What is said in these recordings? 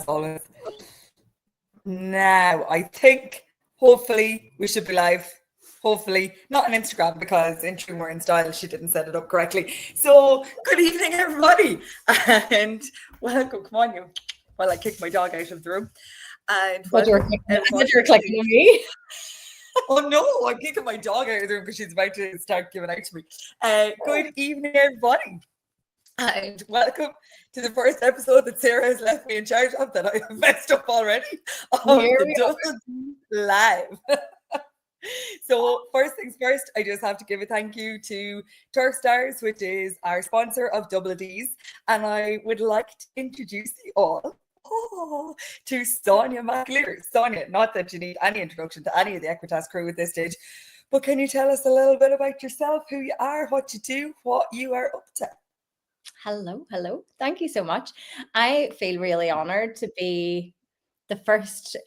always. Now, I think, hopefully, we should be live. Hopefully, not on Instagram, because in true Muireann style, she didn't set it up correctly. So, good evening, everybody, and welcome. Come on, you. While I kick my dog out of the room. And welcome, everybody. You're clicking on me. Oh no, I'm kicking my dog out of the room because she's about to start giving out to me. Good evening, everybody. And welcome to the first episode that Sarah has left me in charge of, that I have messed up already, of the Double D Live. So first things first, I just have to give a thank you to Turf Stars, which is our sponsor of Double D's. And I would like to introduce you all to Sonya McAleer. Sonya, not that you need any introduction to any of the Equitas crew at this stage, but can you tell us a little bit about yourself, who you are, what you do, what you are up to? Hello. Thank you so much. I feel really honored to be the first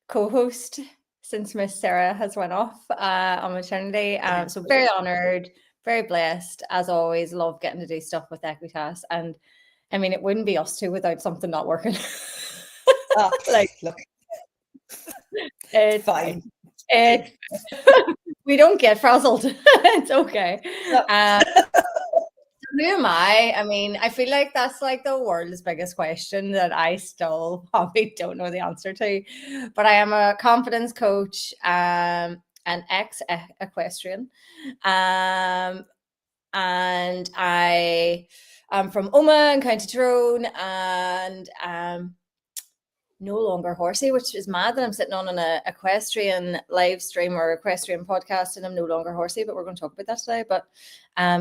co-host since Miss Sarah has went off on maternity. So very honored, very blessed. As always, love getting to do stuff with Equitas. And I mean, it wouldn't be us two without something not working. Like, look, it's fine. We don't get frazzled. It's okay. Who am I? I mean, I feel like that's like the world's biggest question that I still probably don't know the answer to. But I am a confidence coach, an ex-equestrian, and I am from Omagh in County Tyrone, and no longer horsey, which is mad that I'm sitting on an equestrian live stream or equestrian podcast and I'm no longer horsey, but we're going to talk about that today. But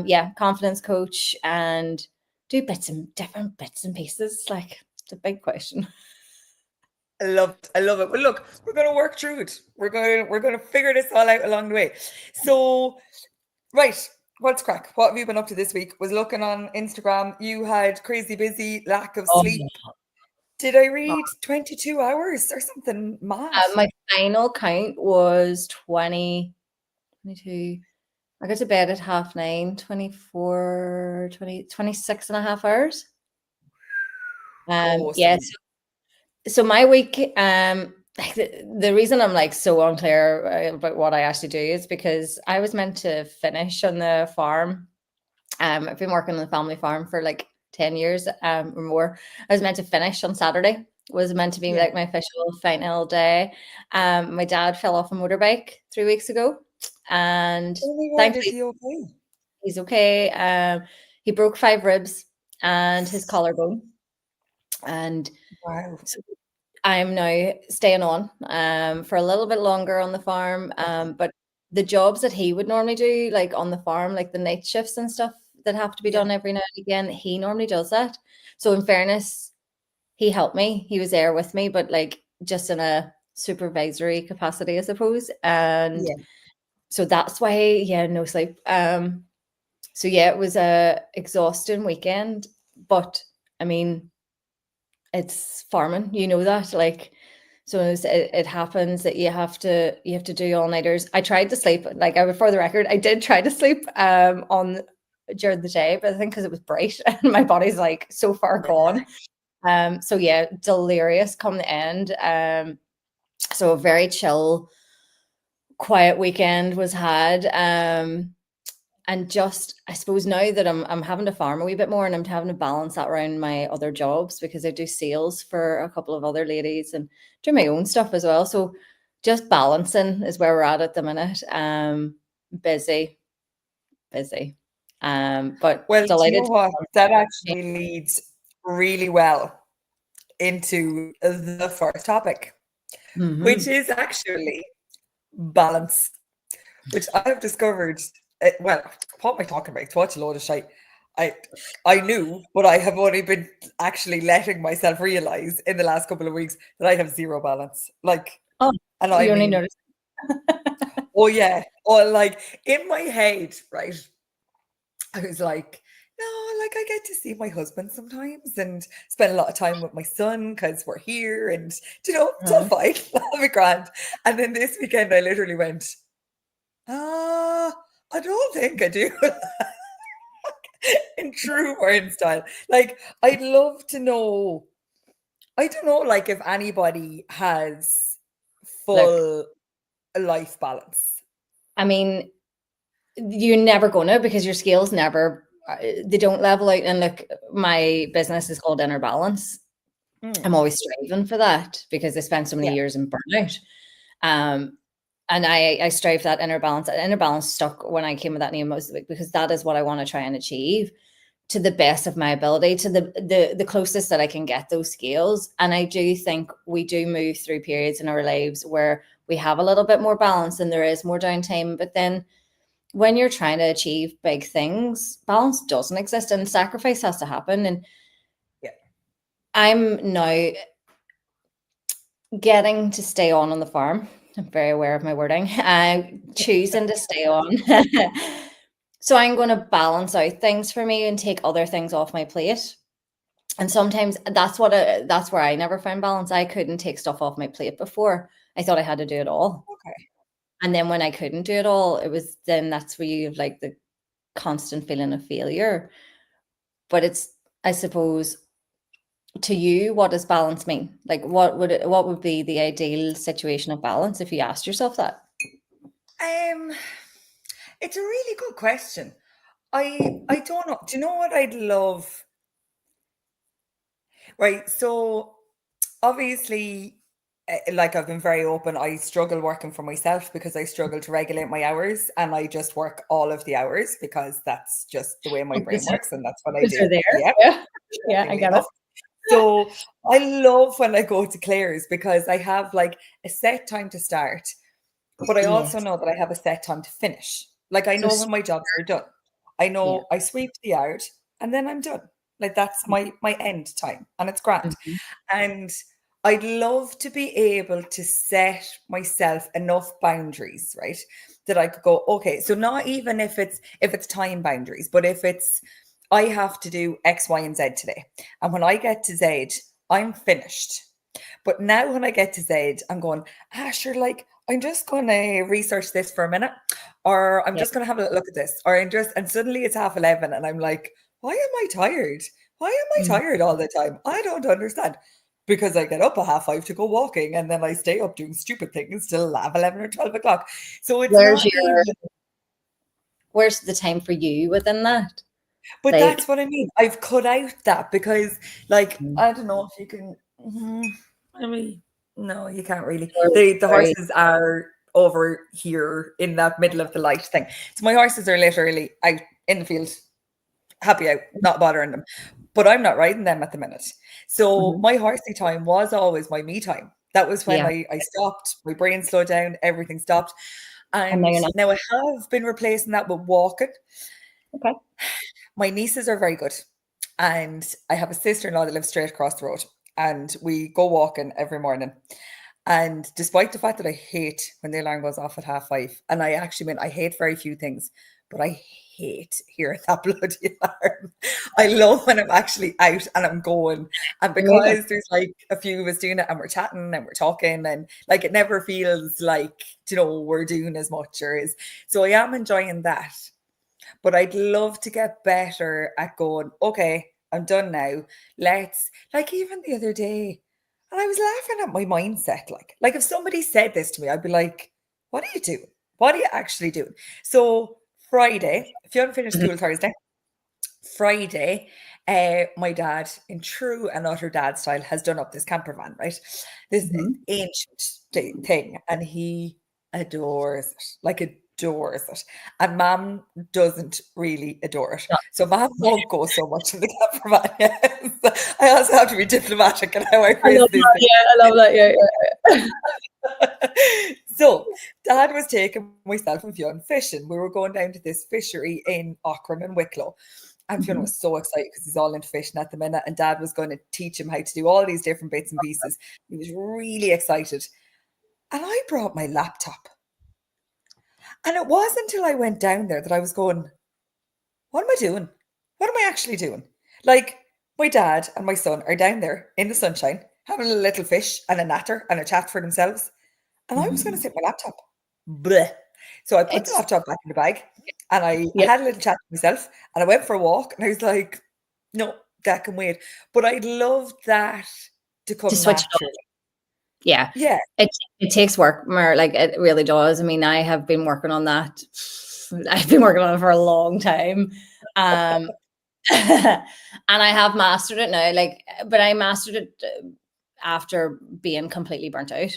yeah, confidence coach and do different bits and pieces. Like, it's a big question. I love it. Well, look, we're going to work through it. We're going to figure this all out along the way. So, right. What's crack? What have you been up to this week? Was looking on Instagram. You had crazy busy, lack of sleep. Did I read 22 hours or something mad? My final count was 22. I got to bed at 9:30, 24, 26 and a half hours. Awesome. Yeah. So my week, the reason I'm like so unclear about what I actually do is because I was meant to finish on the farm. I've been working on the family farm for like 10 years or more. I was meant to finish on Saturday. Was meant to be like my official final day. My dad fell off a motorbike 3 weeks ago, and thankfully he's okay. He broke 5 ribs and his collarbone, and wow. So I'm now staying on for a little bit longer on the farm. But the jobs that he would normally do, like on the farm, like the night shifts and stuff that have to be done every now and again, he normally does that. So in fairness, he helped me. He was there with me, but like just in a supervisory capacity, I suppose. And so that's why, no sleep. So yeah, it was a exhausting weekend, but I mean, it's farming, you know that, like, so it happens that you have to do all-nighters. I tried to sleep, like, for the record, I did try to sleep during the day, but I think because it was bright and my body's like so far gone. So yeah, delirious come the end. So a very chill, quiet weekend was had. And just, I suppose now that I'm having to farm a wee bit more and I'm having to balance that around my other jobs because I do sales for a couple of other ladies and do my own stuff as well. So just balancing is where we're at the minute. Busy. But well, delighted. you know what? That actually leads really well into the first topic, which is actually balance, which I have discovered. Well, what am I talking about? What a load of shite. I knew, but I have only been actually letting myself realize in the last couple of weeks that I have zero balance. Like, and you only noticed. Oh yeah. Or like in my head, right? I was like, no, like I get to see my husband sometimes and spend a lot of time with my son because we're here and, you know, it's all fine. That'll be grand. And then this weekend I literally went, I don't think I do. In true Muireann style. Like, I'd love to know I don't know, like if anybody has Look, full life balance. I mean, you're never gonna, because your scales never they don't level out. And look, my business is called Inner Balance. I'm always striving for that because I spent so many Yeah. years in burnout. And I strive for that inner balance. And inner balance stuck when I came with that name most of it, because that is what I want to try and achieve to the best of my ability, to the closest that I can get those scales. And I do think we do move through periods in our lives where we have a little bit more balance and there is more downtime. But then when you're trying to achieve big things, balance doesn't exist and sacrifice has to happen. And Yeah. I'm now getting to stay on the farm. I'm very aware of my wording. I'm choosing to stay on. So I'm going to balance out things for me and take other things off my plate. And sometimes that's where I never found balance. I couldn't take stuff off my plate before. I thought I had to do it all. Okay. And then when I couldn't do it all, that's where you have like the constant feeling of failure. But it's, I suppose, to you, what does balance mean? Like what would be the ideal situation of balance if you asked yourself that? It's a really good question. I don't know. Do you know what I'd love? Right. So obviously, like I've been very open, I struggle working for myself because I struggle to regulate my hours, and I just work all of the hours because that's just the way my brain works and that's what I Because do. you're there. Yeah. Yeah. Yeah, I Shockingly get it. enough. So I love when I go to Claire's because I have like a set time to start, but I also Yes. know that I have a set time to finish. Like I So know when my jobs are done. I yeah. know I sweep the yard and then I'm done. Like that's my end time and it's grand. Mhm. And I'd love to be able to set myself enough boundaries, right? That I could go, okay, so not even if it's time boundaries, but if it's I have to do X, Y, and Z today. And when I get to Z, I'm finished. But now when I get to Z, I'm going, sure, like I'm just gonna research this for a minute, or I'm Yep. just gonna have a look at this, or and suddenly it's 11:30 and I'm like, why am I tired? Why am I Mm. tired all the time? I don't understand. Because I get up at 5:30 to go walking and then I stay up doing stupid things till 11 or 12 o'clock. So it's Where's not even, the time for you within that? but Like, that's what I mean. I've cut out that because, like, mm, I don't know if you can. I mean, no, you can't really. or- The sorry. horses are over here in that middle of the light thing. So my horses are literally out in the field, happy out, not bothering them. But I'm not riding them at the minute. So Mhm. my horsey time was always my me time. That was when Yeah. I stopped, my brain slowed down, everything stopped. And now And you're not. now I have been replacing that with walking. Okay. My nieces are very good. And I have a sister-in-law that lives straight across the road. And we go walking every morning. And despite the fact that I hate when the alarm goes off at 5:30, and I actually mean I hate very few things, but I hate hearing that bloody alarm. I love when I'm actually out and I'm going. And You're moving. because there's like a few of us doing it and we're chatting and we're talking, and like it never feels like, we're doing as much or is. So I am enjoying that. But I'd love to get better at going, okay, I'm done now. Let's, like, even the other day, and I was laughing at my mindset. Like if somebody said this to me, I'd be like, what are you doing? What are you actually doing? So Friday, if you haven't finished Mhm. school Thursday, Friday, my dad, in true and utter dad style, has done up this camper van, right? This Mhm. ancient thing, and he adores it, like adores it. And mom doesn't really adore it. No. So mom won't go so much in the camper van. Yes. I also have to be diplomatic in how I I phrase love these that. things. Yeah, I love that. Yeah, yeah. So dad was taking myself and Fionn fishing. We were going down to this fishery in Aughrim and Wicklow. And Fionn Mhm. was so excited because he's all into fishing at the minute. And dad was going to teach him how to do all these different bits and pieces. He was really excited. And I brought my laptop. And it wasn't until I went down there that I was going, what am I doing? What am I actually doing? Like, my dad and my son are down there in the sunshine having a little fish and a natter and a chat for themselves. And I was going to Mhm. sit my laptop. Bleh. So I put the It's laptop back in the bag and I yeah. had a little chat to myself and I went for a walk and I was like, no, that can wait. But I love that. to come switch it off. naturally. Yeah. Yeah. It takes work, more like it really does. I mean, I have been working on that. I've been working on it for a long time. And I have mastered it now. Like, but I mastered it after being completely burnt out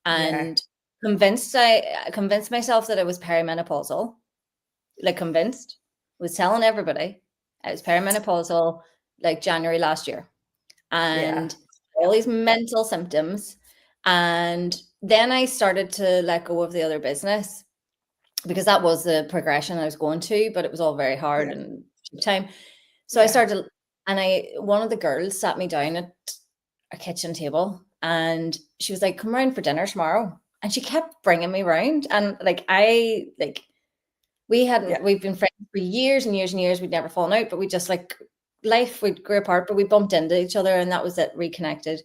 and I convinced myself that it was perimenopausal. Like convinced, was telling everybody I was perimenopausal like January last year. And all these mental symptoms. And then I started to let go of the other business because that was the progression I was going to, but it was all very hard and took time. So I started, and one of the girls sat me down at a kitchen table and she was like, come round for dinner tomorrow. And she kept bringing me round. And we've been friends for years and years and years. We'd never fallen out, but we just like life, we grew apart, but we bumped into each other and that was it, reconnected.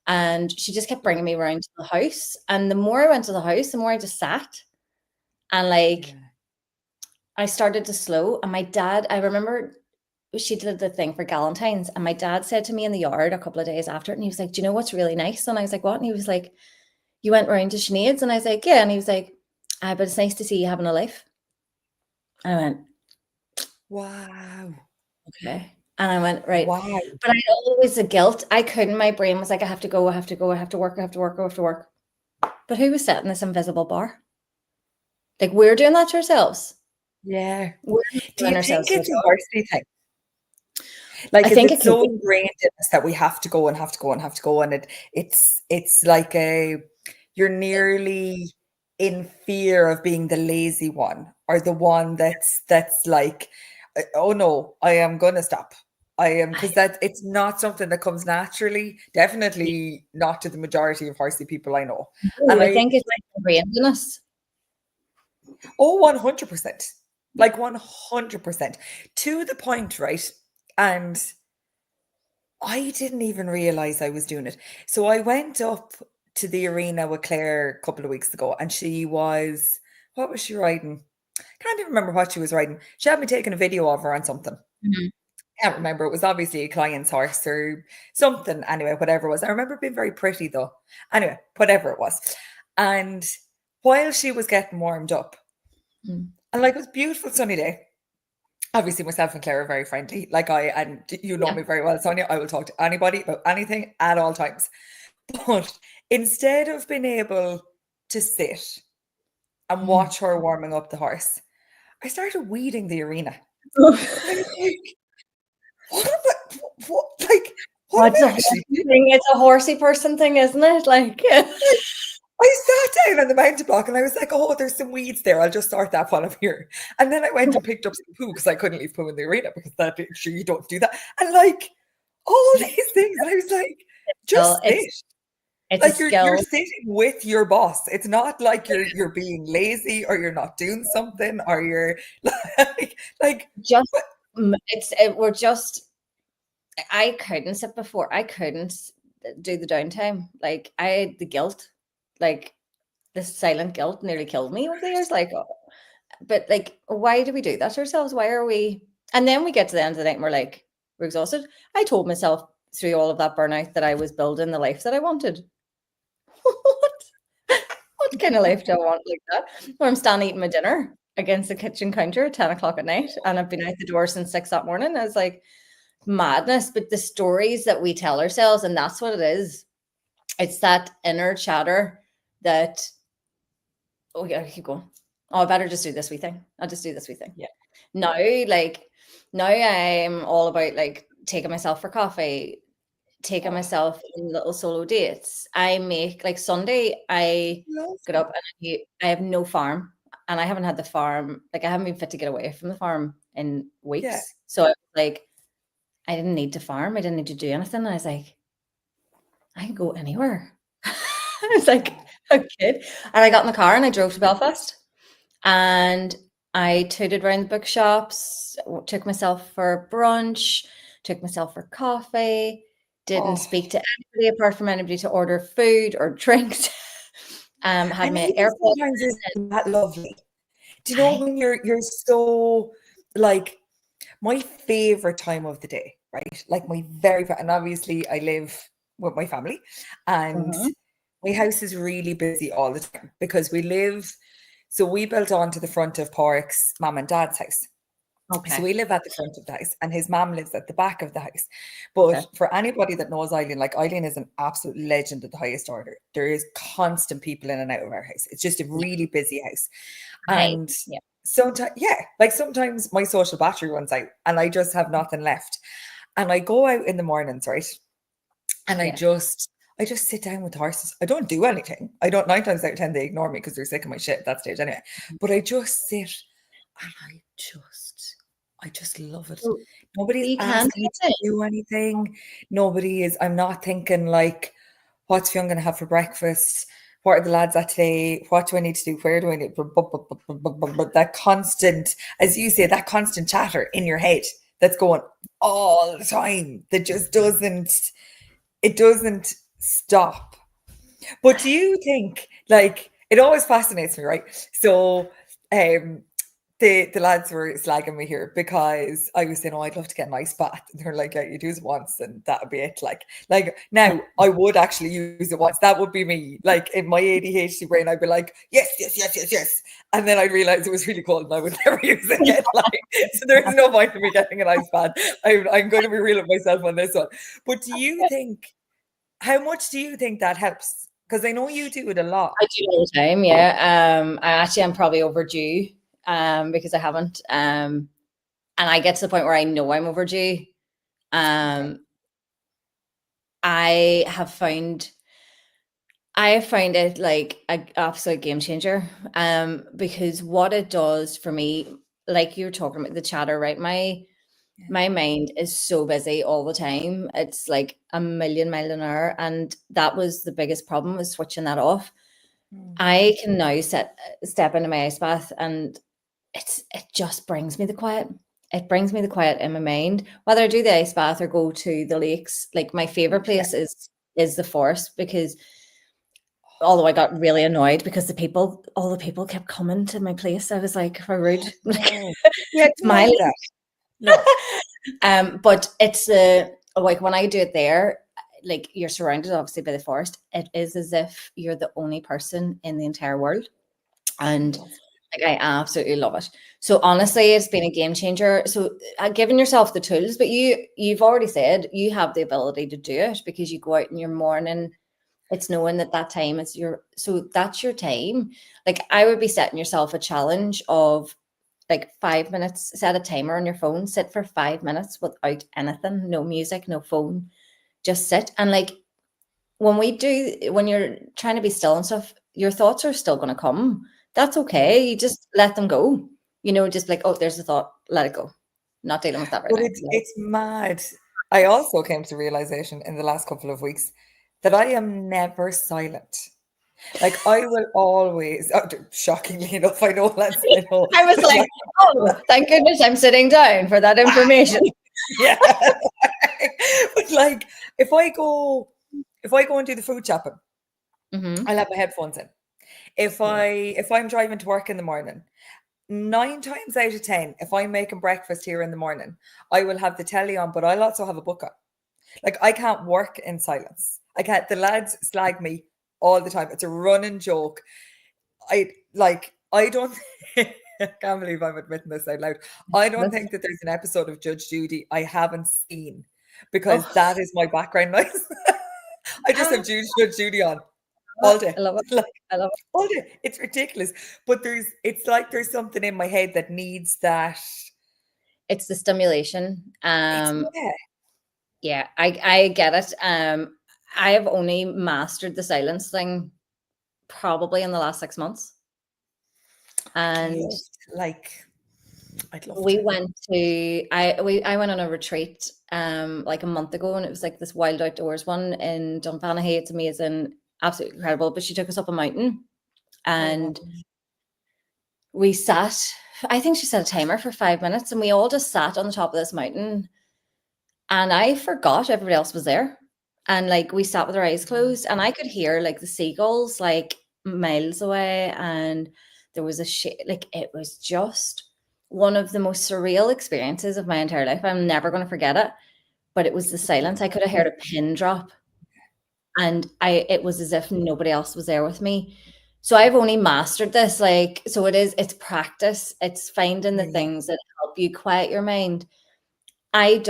And she just kept bringing me around to the house. And the more I went to the house, the more I just sat. And I started to slow. And my dad, I remember she did the thing for Galentine's. And my dad said to me in the yard a couple of days after it, and he was like, do you know what's really nice? And I was like, what? And he was like, you went around to Sinead's? And I was like, yeah. And he was like, but it's nice to see you having a life. And I went, wow. Okay. And I went, right. Wow. But I always the guilt. I couldn't. My brain was like, I have to go, I have to go, I have to work, I have to work, I have to work. But who was setting this invisible bar? Like we're doing that to ourselves. Yeah. Do you think it's a varsity thing? Like, I think it's so ingrained in us that we have to go and have to go and have to go. And it's like you're nearly in fear of being the lazy one or the one that's like, oh no, I am gonna stop. I am, because it's not something that comes naturally. Definitely not to the majority of horsey people I know. And I think it's like ingrained in us. Oh, 100%. Like 100%. To the point, right? And I didn't even realize I was doing it. So I went up to the arena with Claire a couple of weeks ago, and she was, what was she riding? Can't even remember what she was riding. She had me taking a video of her on something. Mm-hmm. Can't remember. It was obviously a client's horse or something. Anyway, whatever it was. I remember it being very pretty though. Anyway, whatever it was. And while she was getting warmed up, and like it was a beautiful sunny day. Obviously, myself and Claire are very friendly. Like and you know me very well, Sonia. I will talk to anybody about anything at all times. But instead of being able to sit and watch her warming up the horse, I started weeding the arena. I was like, what? Like, what? It's a horsey person thing, isn't it? Like, I sat down on the mountain block and I was like, oh, there's some weeds there. I'll just start that while I'm here. And then I went and picked up some poo because I couldn't leave poo in the arena because sure you don't do that. And like all these things. And I was like, just sit. It's like you're sitting with your boss. It's not like you're being lazy or you're not doing something or you're like just we're just. I couldn't sit before. I couldn't do the downtime. Like I had the guilt, like this silent guilt nearly killed me over the years. Like, but like, why do we do that to ourselves? Why are we? And then we get to the end of the night and we're exhausted. I told myself through all of that burnout that I was building the life that I wanted. What kind of life do I want like that? Where I'm standing eating my dinner against the kitchen counter at 10 o'clock at night and I've been out the door since 6 that morning. I was like, madness. But the stories that we tell ourselves, and that's what it is. It's that inner chatter that, oh yeah, keep going. Oh, I better just do this wee thing. I'll just do this wee thing. Yeah. Now I'm all about like taking myself for coffee, taking myself in little solo dates. I make like Sunday, I get up and I have no farm and I haven't had the farm. Like I haven't been fit to get away from the farm in weeks. Yeah. So I was like, I didn't need to farm. I didn't need to do anything. I was like, I can go anywhere. I was like a kid. And I got in the car and I drove to Belfast and I tooted around the bookshops, took myself for brunch, took myself for coffee, didn't speak to anybody apart from anybody to order food or drinks. Had my AirPods. Sometimes isn't that lovely? Do you know when you're so like my favorite time of the day, right? Like my very, and obviously I live with my family, and my house is really busy all the time because we built onto the front of Porrick's mum and dad's house. Okay. So we live at the front of the house and his mum lives at the back of the house. But for anybody that knows Eileen, like Eileen is an absolute legend at the highest order. There is constant people in and out of our house. It's just a really busy house. And sometimes, sometimes my social battery runs out and I just have nothing left. And I go out in the mornings, right? And I just sit down with the horses. I don't do anything. I don't, 9 times out of 10, they ignore me because they're sick of my shit at that stage anyway. But I just sit and I just love it. Nobody's asking me to do anything. I'm not thinking like, what's Fionn going to have for breakfast? What are the lads at today? What do I need to do? Where do I need? That constant, as you say, that constant chatter in your head that's going all the time. That just doesn't stop. But do you think, like, it always fascinates me, right? So, the lads were slagging me here because I was saying, oh, I'd love to get an ice bath. And they're like, yeah, you do it once and that would be it. Like now I would actually use it once. That would be me. Like in my ADHD brain, I'd be like, yes. And then I'd realize it was really cold and I would never use it again. So there's no point in me getting an ice bath. I'm going to be real with myself on this one. But how much do you think that helps? Because I know you do it a lot. I do all the time, yeah. I'm probably overdue. Because I haven't, and I get to the point where I know I'm overdue. I have found it like an absolute game changer. Because what it does for me, like you're talking about the chatter, right? My mind is so busy all the time. It's like a million mile an hour, and that was the biggest problem, was switching that off. I can now step into my ice bath and it just brings me the quiet. It brings me the quiet in my mind. Whether I do the ice bath or go to the lakes, like my favorite place is the forest, because although I got really annoyed because all the people kept coming to my place. I was like, how rude. It's my lake. No. But it's like when I do it there, like you're surrounded obviously by the forest. It is as if you're the only person in the entire world. And like, I absolutely love it. So honestly, it's been a game changer. So giving yourself the tools, but you've already said you have the ability to do it because you go out in your morning. It's knowing that time is so that's your time. Like I would be setting yourself a challenge of like 5 minutes, set a timer on your phone, sit for 5 minutes without anything, no music, no phone, just sit. And like when you're trying to be still and stuff, your thoughts are still going to come. That's okay. You just let them go. Just like, oh, there's a thought, let it go. Not dealing with that right now. It's mad. I also came to realization in the last couple of weeks that I am never silent. Like I will always, shockingly enough, I know that's, I know. I was like, oh, thank goodness I'm sitting down for that information. Yeah. But like, if I go and do the food shopping, I'll have my headphones in. If I'm driving to work in the morning, 9 times out of 10, if I'm making breakfast here in the morning, I will have the telly on, but I'll also have a book on. Like I can't work in silence. I can't. The lads slag me all the time. It's a running joke. I don't I can't believe I'm admitting this out loud. I don't think that there's an episode of Judge Judy I haven't seen, because that is my background noise. I just have Judge Judy on all day. I love it. I love it. All day. It's ridiculous. But it's like there's something in my head that needs that. It's the stimulation. Yeah, I get it. I have only mastered the silence thing probably in the last 6 months. And like I'd love we went to I went on a retreat like a month ago, and it was like this wild outdoors one in Dunfanaghy. It's amazing, absolutely incredible. But she took us up a mountain and we sat, I think she set a timer for 5 minutes, and we all just sat on the top of this mountain, and I forgot everybody else was there. And like we sat with our eyes closed, and I could hear like the seagulls like miles away, and there was like it was just one of the most surreal experiences of my entire life. I'm never going to forget it. But it was the silence. I could have heard a pin drop And it was as if nobody else was there with me. So I've only mastered this, like, so it's practice. It's finding the things that help you quiet your mind. I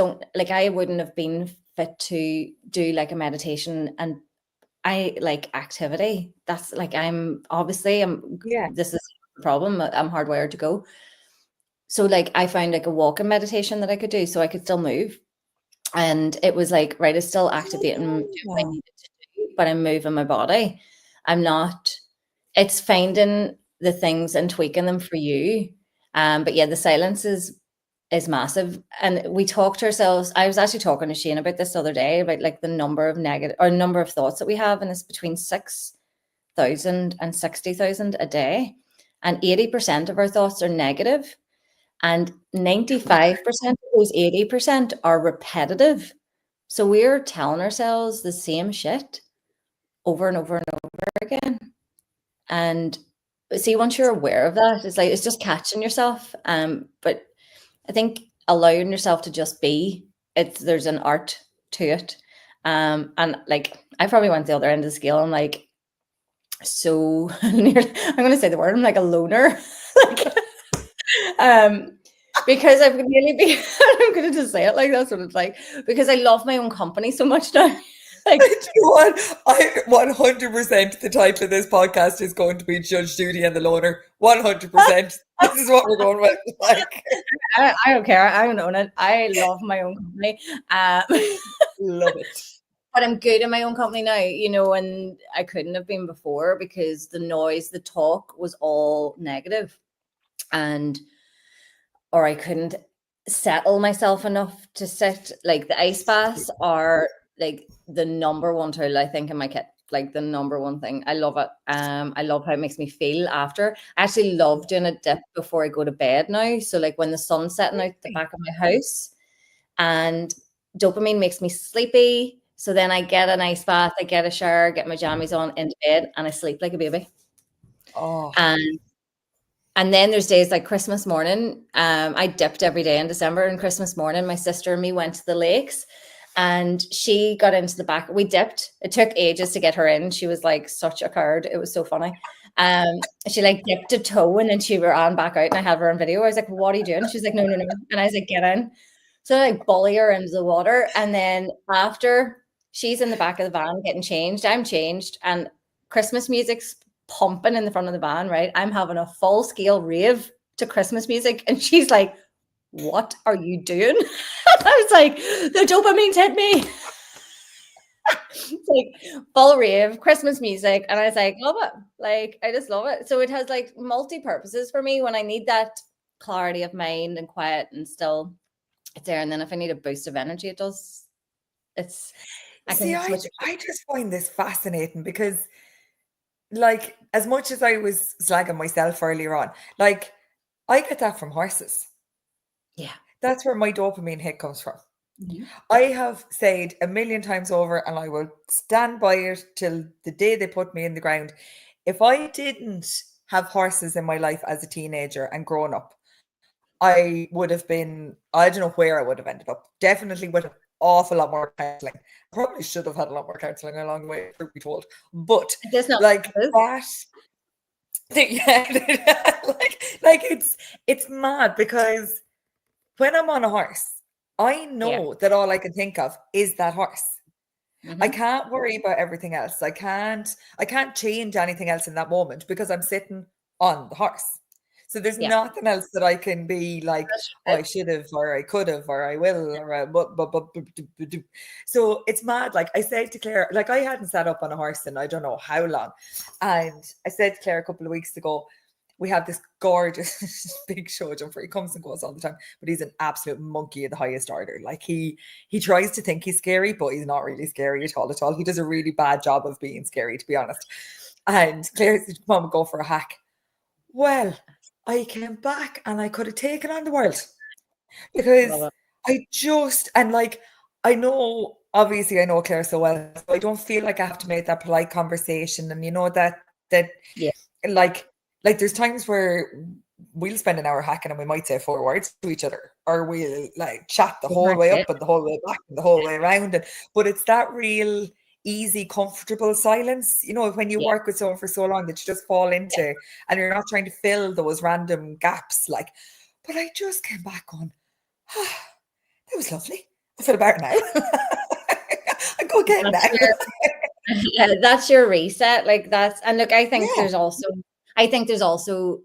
wouldn't have been fit to do like a meditation, and I like activity. That's like, this is the problem. I'm hardwired to go. So like I found like a walking meditation that I could do so I could still move. And it was like, right, it's still activating doing what I needed to do, but I'm moving my body. I'm not, it's finding the things and tweaking them for you. But yeah, the silence is massive. And we talk to ourselves. I was actually talking to Shane about this the other day, about like the number of thoughts that we have, and it's between 6,000 and 60,000 a day. And 80% of our thoughts are negative. And 95% of those 80% are repetitive. So we're telling ourselves the same shit over and over and over again. And see, once you're aware of that, it's just catching yourself. But I think allowing yourself to just be, there's an art to it. And like I probably went the other end of the scale. I'm like, so I'm gonna say the word, I'm like a loner. Because I'm going to just say it like that's what it's like, because I love my own company so much now. Like, you know what? I 100% the title of this podcast is going to be Judge Judy and the Loner. 100%. This is what we're going with. Like, I don't care. I don't own it. I love my own company. Love it. But I'm good in my own company now, and I couldn't have been before because the noise, the talk was all negative. Or I couldn't settle myself enough to sit. Like the ice baths are like the number one tool, I think, in my kit. Like the number one thing. I love it. I love how it makes me feel after. I actually love doing a dip before I go to bed now. So like when the sun's setting out the back of my house, and dopamine makes me sleepy. So then I get an ice bath, I get a shower, get my jammies on into bed, and I sleep like a baby. Oh. And then there's days like Christmas morning. I dipped every day in December, and Christmas morning, my sister and me went to the lakes, and she got into the back. We dipped. It took ages to get her in. She was like such a card. It was so funny. She like dipped a toe and then she ran back out, and I had her on video. I was like, what are you doing? She's like, no. And I was like, get in. So I like bully her into the water. And then after, she's in the back of the van getting changed, I'm changed, and Christmas music's pumping in the front of the van, right? I'm having a full scale rave to Christmas music, and she's like, what are you doing? I was like, the dopamine's hit me. It's like full rave, Christmas music, and I was like, love it. Like, I just love it. So it has like multi-purposes for me when I need that clarity of mind and quiet and still, it's there. And then if I need a boost of energy, it does. I just find this fascinating because, like, as much as I was slagging myself earlier on, like, I get that from horses. Yeah. That's where my dopamine hit comes from. Mm-hmm. I have said a million times over, and I will stand by it till the day they put me in the ground. If I didn't have horses in my life as a teenager and growing up, I would have been, I don't know where I would have ended up. Definitely with an awful lot more counselling. Probably should have had a lot more counselling along the way, truth be told. But like that, yeah, like it's mad because when I'm on a horse, I know that all I can think of is that horse. I can't worry about everything else. I can't change anything else in that moment because I'm sitting on the horse. So there's nothing else that I can be like, oh, I should have, or I could have, or I will, or so it's mad. Like I said to Claire, like I hadn't sat up on a horse in I don't know how long. And I said to Claire a couple of weeks ago, we have this gorgeous big show jumper. He comes and goes all the time, but he's an absolute monkey of the highest order. Like he tries to think he's scary, but he's not really scary at all. He does a really bad job of being scary, to be honest. And Claire said, "Come on, go for a hack." Well, I came back and I could have taken on the world because I know, obviously I know Claire so well, so I don't feel like I have to make that polite conversation. And you know that like there's times where we'll spend an hour hacking and we might say 4 words to each other, or we'll like chat the whole way up and the whole way back and the whole way around. But it's that real easy, comfortable silence. You know, when you work with someone for so long that you just fall into, and you're not trying to fill those random gaps. Like, but I just came back on. That was lovely. I feel better now. I go again now. That's your reset. Like and look, I think Yeah. there's also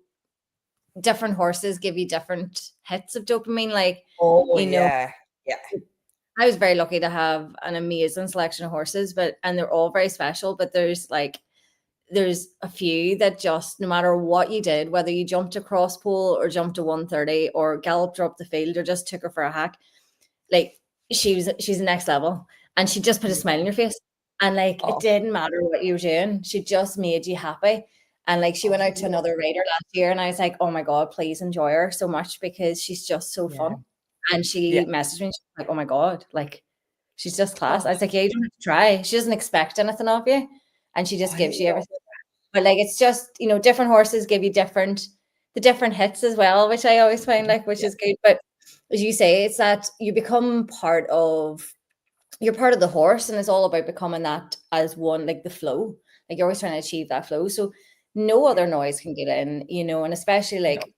different horses give you different hits of dopamine. Like, Yeah. I was very lucky to have an amazing selection of horses, and they're all very special, but there's a few that just, no matter what you did, whether you jumped a cross pole or jumped a 130 or galloped her up the field or just took her for a hack, like she's the next level, and she just put a smile on your face, and like it didn't matter what you were doing, she just made you happy. And like she went out to another rider last year, and I was like, oh my God, please enjoy her so much, because she's just so fun. And she messaged me, she's like, oh my God, like she's just class. I was like, yeah, you don't have to try. She doesn't expect anything of you, and she just gives you everything. But like, it's just, different horses give you the different hits as well, which I always find which is good. But as you say, it's that you become you're part of the horse, and it's all about becoming that as one, like the flow. Like you're always trying to achieve that flow. So no other noise can get in, and especially like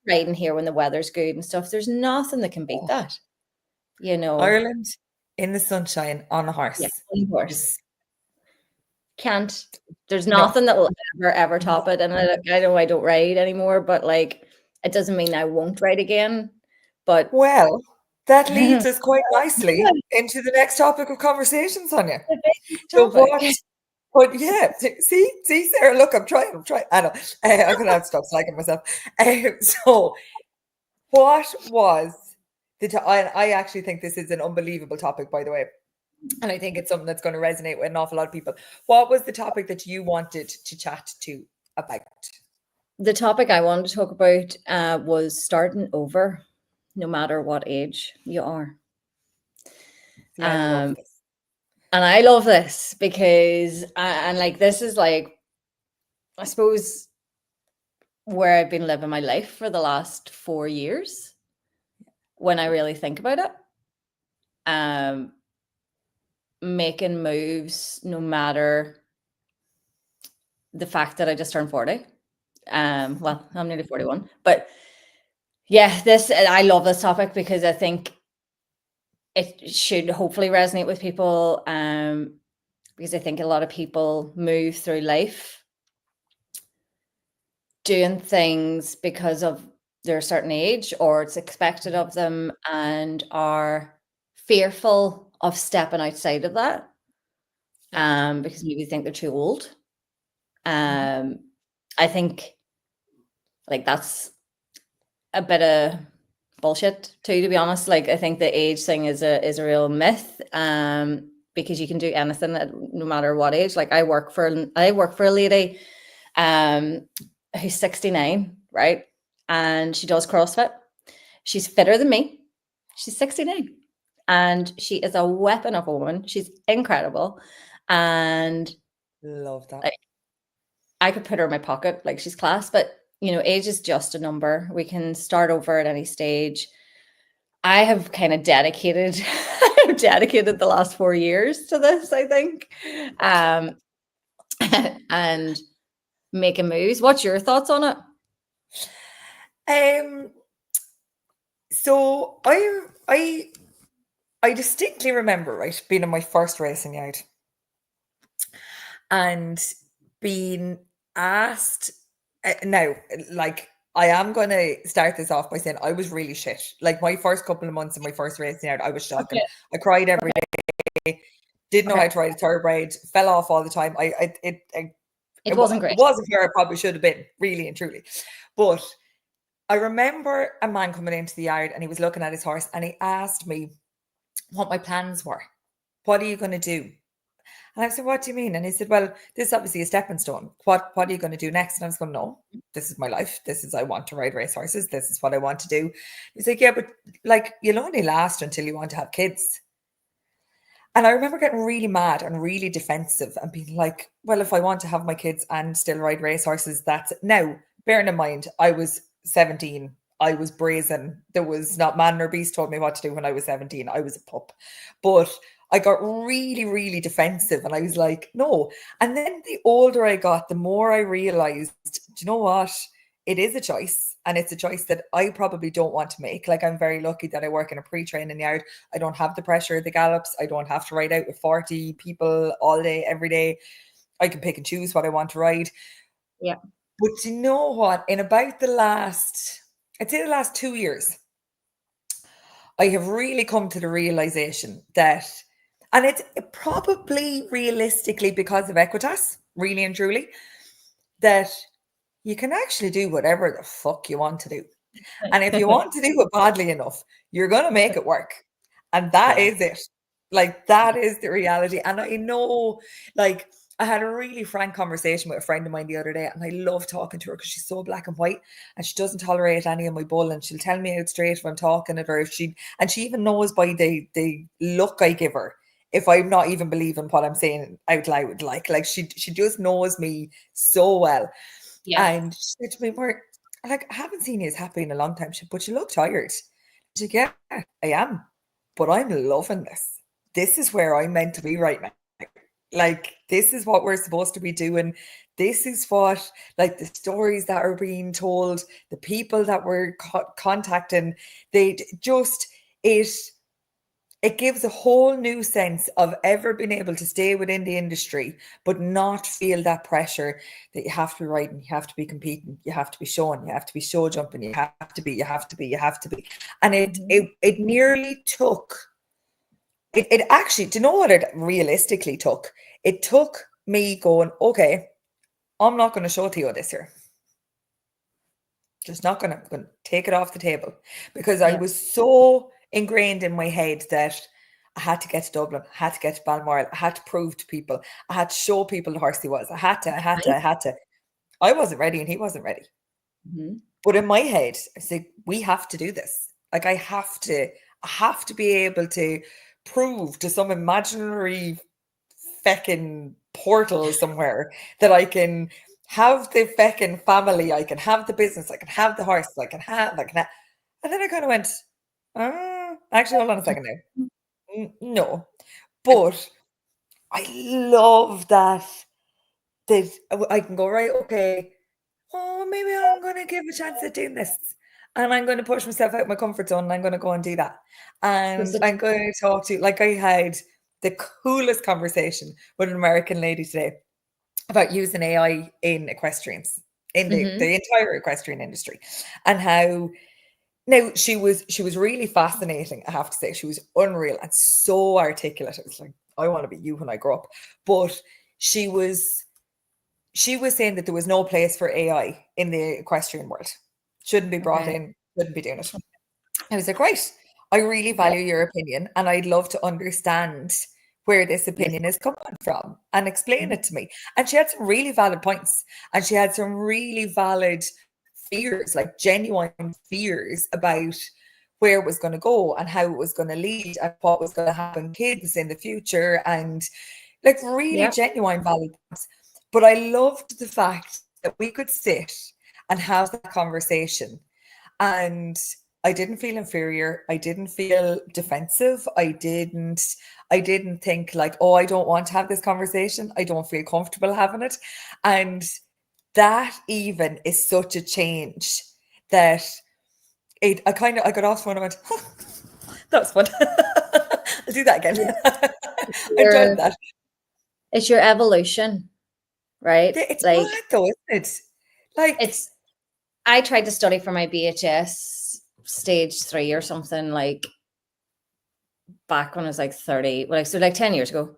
riding here when the weather's good and stuff, there's nothing that can beat that. Ireland in the sunshine on a horse. Yeah, on a horse. Can't. There's nothing that will ever top it. And I know I don't ride anymore, but like it doesn't mean I won't ride again. But well, that leads us quite nicely into the next topic of conversation, Sonya. So but yeah, see, Sarah, look, I'm trying. I know. I'm gonna have to stop slagging myself. So what was I actually think this is an unbelievable topic, by the way. And I think it's something that's going to resonate with an awful lot of people. What was the topic that you wanted to chat to about? The topic I wanted to talk about was starting over, no matter what age you are. I love this. And I love this because, this is like, I suppose, where I've been living my life for the last 4 years, when I really think about it. Making moves no matter the fact that I just turned 40. Well, I'm nearly 41, but yeah, I love this topic because I think it should hopefully resonate with people, because I think a lot of people move through life doing things because of their certain age, or it's expected of them, and are fearful of stepping outside of that, because maybe they think they're too old. I think like that's a bit of bullshit too, to be honest. Like I think the age thing is a real myth, because you can do anything no matter what age. Like I work for a lady who's 69, right? And she does CrossFit. She's fitter than me. She's 69. And she is a weapon of a woman. She's incredible. And love that. I could put her in my pocket, like she's class, but age is just a number. We can start over at any stage. I have kind of dedicated the last 4 years to this, I think. And making moves. What's your thoughts on it? So I distinctly remember, right, being in my first racing yard and being asked. Now, like, I am going to start this off by saying I was really shit. Like my first couple of months in my first racing yard, I was shocking. Okay. I cried every day. Didn't know how to ride a thoroughbred. Fell off all the time. It wasn't great. It wasn't where I probably should have been, really and truly. But I remember a man coming into the yard, and he was looking at his horse, and he asked me what my plans were. What are you going to do? And I said, what do you mean? And he said, well, this is obviously a stepping stone. What are you going to do next? And I was going, no, this is my life. I want to ride race horses. This is what I want to do. He's like, yeah, but like, you'll only last until you want to have kids. And I remember getting really mad and really defensive and being like, well, if I want to have my kids and still ride race horses, that's it. Now, bearing in mind, I was 17. I was brazen. There was not man nor beast told me what to do when I was 17. I was a pup. But I got really, really defensive, and I was like, no. And then the older I got, the more I realized, do you know what? It is a choice, and it's a choice that I probably don't want to make. Like, I'm very lucky that I work in a pre-training yard. I don't have the pressure of the gallops. I don't have to ride out with 40 people all day, every day. I can pick and choose what I want to ride. Yeah. But you know what? In about I'd say the last 2 years, I have really come to the realization that, and it's probably realistically because of Equitas, really and truly, that you can actually do whatever the fuck you want to do. And if you want to do it badly enough, you're going to make it work. And that is it. Like, that is the reality. And I know, like, I had a really frank conversation with a friend of mine the other day, and I love talking to her because she's so black and white, and she doesn't tolerate any of my bull, and she'll tell me out straight if I'm talking at her. She even knows by the look I give her if I'm not even believing what I'm saying out loud. Like she just knows me so well. Yeah. And she said to me, Mark, like, I haven't seen you as happy in a long time. She said, but you look tired. She said, yeah, I am. But I'm loving this. This is where I'm meant to be right now. Like, this is what we're supposed to be doing. This is what, like, the stories that are being told, the people that we're contacting, they just, it gives a whole new sense of ever being able to stay within the industry, but not feel that pressure that you have to be writing, you have to be competing, you have to be showing, you have to be show jumping, you have to be. And it nearly took, it actually, do you know what it realistically took? It took me going, okay, I'm not going to show Theo this year. Just not going to take it off the table, because I was so ingrained in my head that I had to get to Dublin, I had to get to Balmoral, I had to prove to people, I had to show people the horse he was. I had to. I wasn't ready and he wasn't ready. Mm-hmm. But in my head, I said, we have to do this. Like, I have to be able to prove to some imaginary feckin' portal somewhere that I can have the feckin' family, I can have the business, I can have the horse, I can have. And then I kind of went, actually, hold on a second now. No. But I love that I can go, right, okay, maybe I'm going to give a chance at doing this. And I'm going to push myself out of my comfort zone, and I'm going to go and do that. And I'm going to talk to, like, I had the coolest conversation with an American lady today about using AI in equestrians, in the entire equestrian industry, and how, now, she was really fascinating, I have to say. She was unreal and so articulate. It was like, I want to be you when I grow up. But she was saying that there was no place for AI in the equestrian world. Shouldn't be brought in, shouldn't be doing it. I was like, right, I really value your opinion, and I'd love to understand where this opinion is coming from and explain it to me. And she had some really valid points, and she had some really valid fears, like genuine fears about where it was going to go and how it was going to lead and what was going to happen to kids in the future, and like really genuine valid points. But I loved the fact that we could sit and have that conversation, and I didn't feel inferior. I didn't feel defensive. I didn't think like, oh, I don't want to have this conversation. I don't feel comfortable having it. And that even is such a change that I got off the phone and went, that was fun. I'll do that again. I enjoyed that. It's your evolution, right? It's like, mad though, isn't it? Like, I tried to study for my BHS stage 3 or something, like back when I was like 30, so like 10 years ago.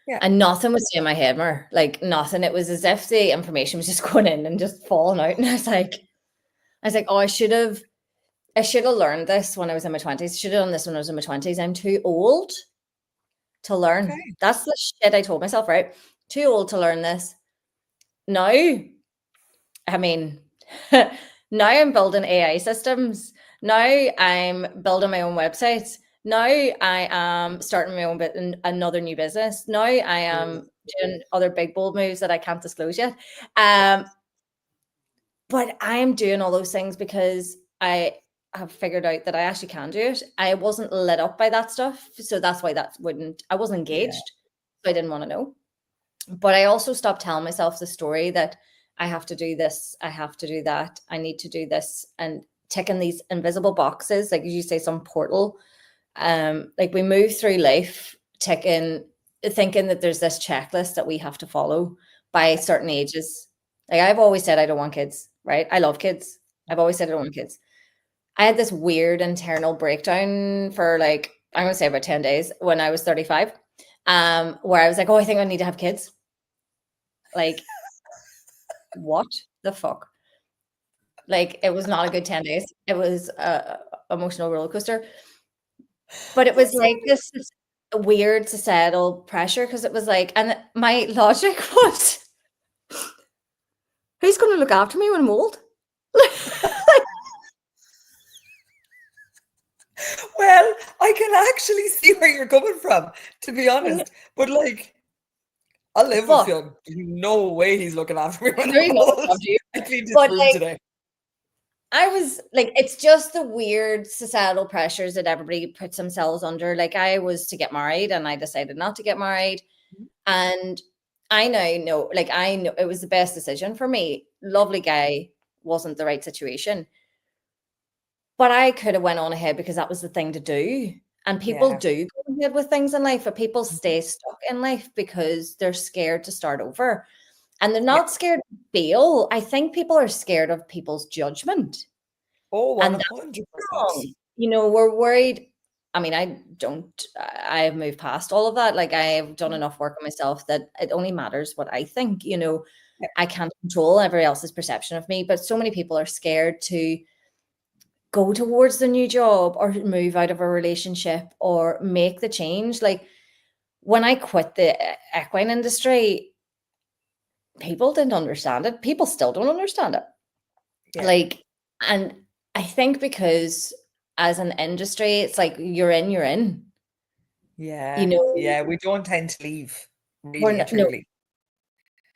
Yeah. And nothing was in my head more, like nothing. It was as if the information was just going in and just falling out. And I was like, oh, I should have learned this when I was in my 20s. Should have done this when I was in my 20s. I'm too old to learn. Okay. That's the shit I told myself, right? Too old to learn this. Now, I mean, now I'm building AI systems. Now I'm building my own websites. Now I am starting my own another new business. Now I am doing other big bold moves that I can't disclose yet. But I'm doing all those things because I have figured out that I actually can do it. I wasn't lit up by that stuff. So that's why I wasn't engaged. So I didn't want to know. But I also stopped telling myself the story that I have to do this, I have to do that, I need to do this, and ticking these invisible boxes, like you say, some portal. Like we move through life thinking that there's this checklist that we have to follow by certain ages. Like I've always said I don't want kids, right? I love kids. I've always said I don't want kids. I had this weird internal breakdown for like, I'm going to say about 10 days when I was 35, where I was like, oh, I think I need to have kids. Like, what the fuck? Like, it was not a good 10 days. It was a emotional roller coaster. But it was like this weird societal pressure, because it was like, and my logic was, who's going to look after me when I'm old? Well, I can actually see where you're coming from, to be honest. But like, I'll live with you. No way he's looking after me when I'm old. I cleaned his room today. I was like, it's just the weird societal pressures that everybody puts themselves under. Like I was to get married and I decided not to get married. And I know it was the best decision for me. Lovely guy, wasn't the right situation. But I could have went on ahead because that was the thing to do. And people do go ahead with things in life, but people stay stuck in life because they're scared to start over. And they're not scared to fail. I think people are scared of people's judgment. Oh, 100%. You know, we're worried. I mean, I have moved past all of that. Like I've done enough work on myself that it only matters what I think. You know, I can't control everybody else's perception of me, but so many people are scared to go towards the new job or move out of a relationship or make the change. Like when I quit the equine industry, people didn't understand it. People still don't understand it. Like, and I think because as an industry, it's like you're in. Yeah. You know, we don't tend to leave, really, truly.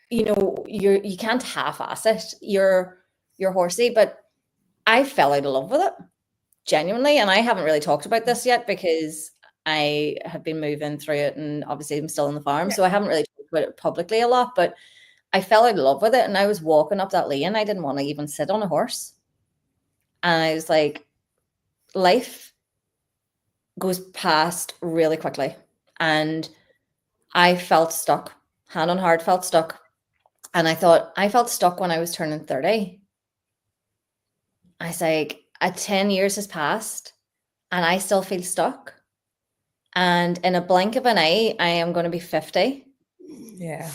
You know, you can't half-ass it. You're horsey, but I fell out of love with it, genuinely. And I haven't really talked about this yet because I have been moving through it, and obviously I'm still on the farm, so I haven't really talked about it publicly a lot, but I fell out of love with it. And I was walking up that lane. I didn't want to even sit on a horse. And I was like, life goes past really quickly. And I felt stuck. Hand on heart, felt stuck. And I thought, I felt stuck when I was turning 30. I was like, 10 years has passed and I still feel stuck. And in a blink of an eye, I am going to be 50. Yeah.